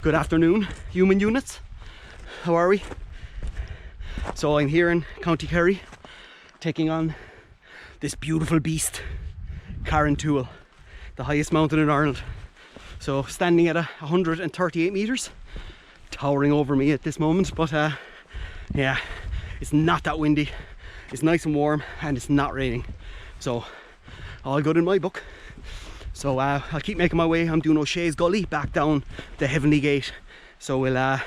Good afternoon, human units. How are we? So I'm here in County Kerry, taking on this beautiful beast, Carrauntoohil, the highest mountain in Ireland. So standing at 138 meters, towering over me at this moment. But yeah, it's not that windy. It's nice and warm, and it's not raining. So all good in my book. So I'll keep making my way. I'm doing O'Shea's Gully back down the Heavenly Gate. So we'll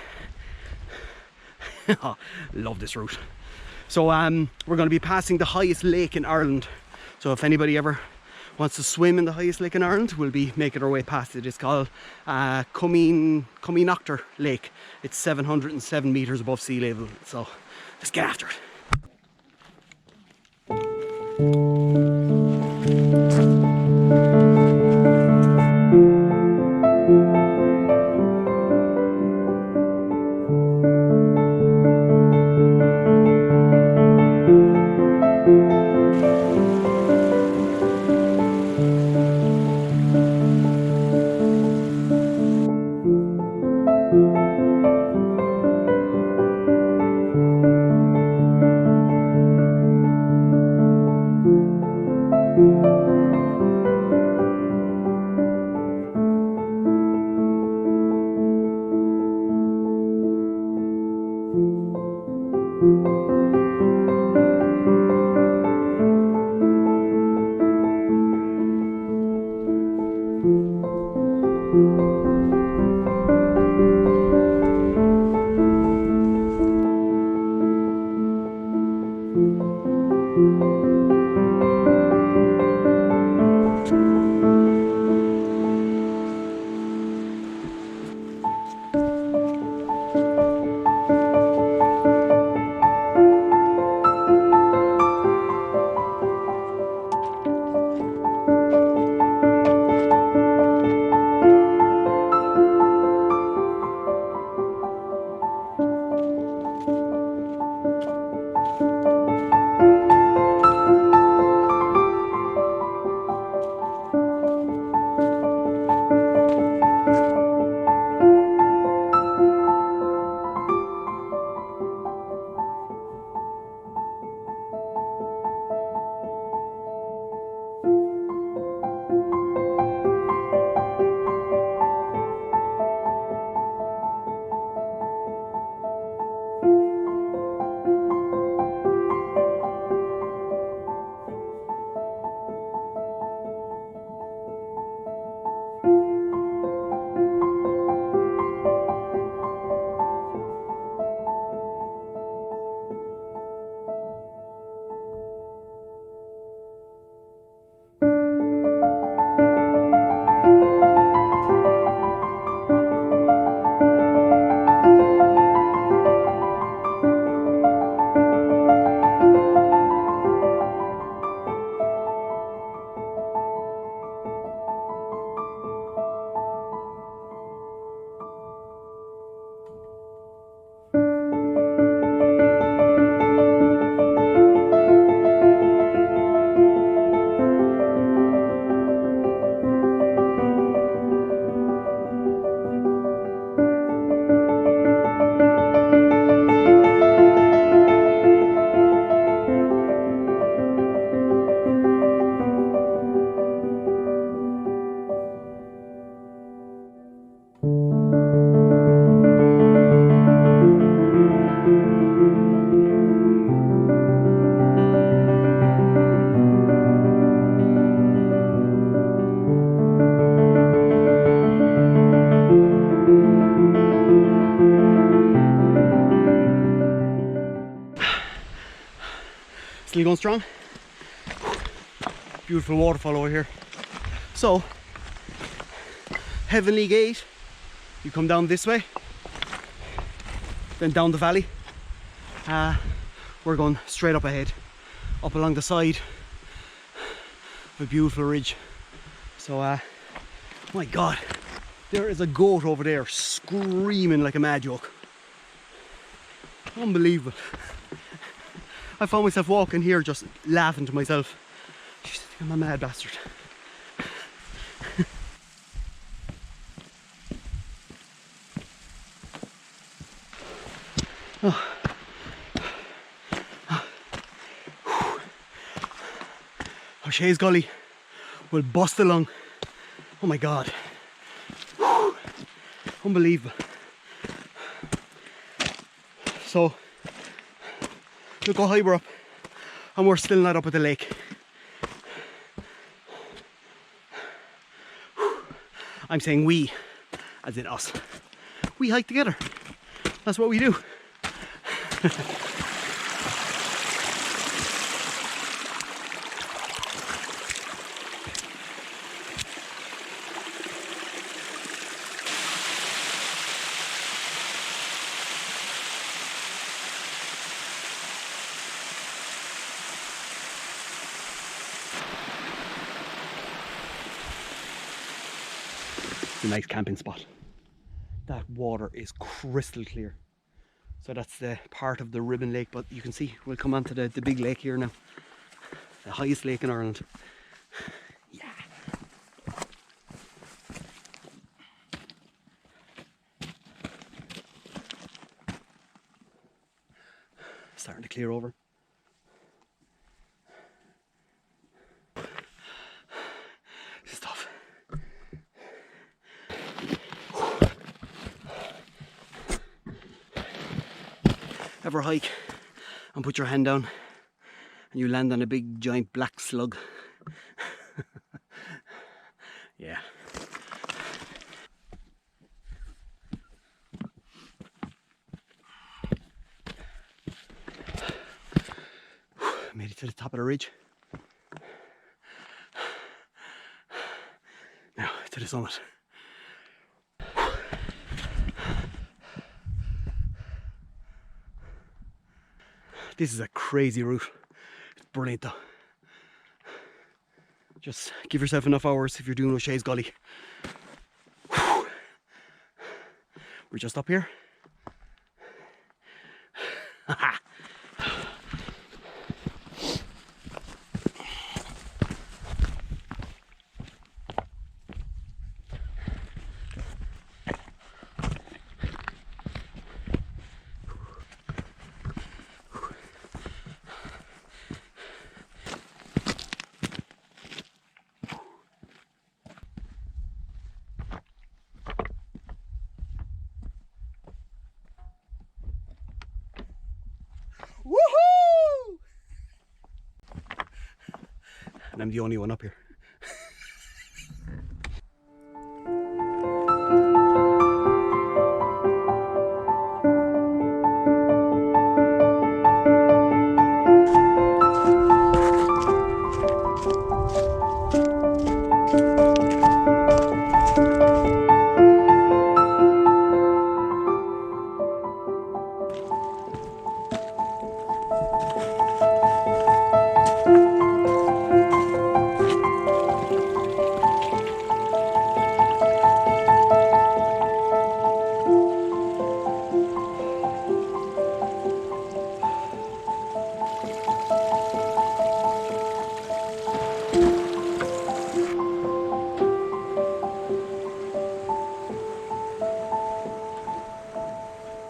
love this route. So we're going to be passing the highest lake in Ireland. So if anybody ever wants to swim in the highest lake in Ireland, we'll be making our way past it. It's called Carrauntoohil Lake. It's 707 meters above sea level. So let's get after it. Still going strong. Beautiful waterfall over here. So, Heavenly Gate, you come down this way, then down the valley. We're going straight up ahead, up along the side of a beautiful ridge. So, my God, there is a goat over there screaming like a mad joke. Unbelievable. I found myself walking here just laughing to myself. Jeez, I think I'm a mad bastard. O'Shea's Gully will bust along. Oh my God. Whew. Unbelievable. So, look how high we're up, and we're still not up at the lake. I'm saying we, as in us. We hike together. That's what we do. It's a nice camping spot. That water is crystal clear. So that's the part of the Ribbon Lake, but you can see we'll come on to the big lake here now. The highest lake in Ireland. Yeah. Starting to clear over. This is tough. Ever hike and put your hand down and you land on a big giant black slug? Yeah. Made it to the top of the ridge. Now to the summit. This is a crazy route. It's brilliant though. Just give yourself enough hours if you're doing O'Shea's Gully. Whew. We're just up here. Woohoo! And I'm the only one up here.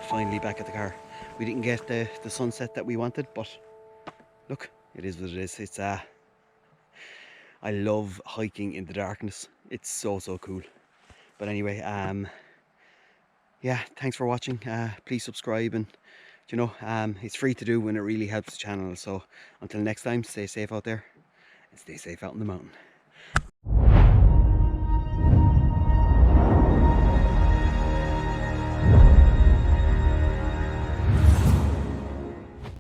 Finally back at the car. We didn't get the sunset that we wanted, but look, it is what it is. It's I love hiking in the darkness. It's so cool. But anyway, yeah, thanks for watching. Please subscribe, and you know, it's free to do and it really helps the channel. So until next time, stay safe out there and stay safe out in the mountain.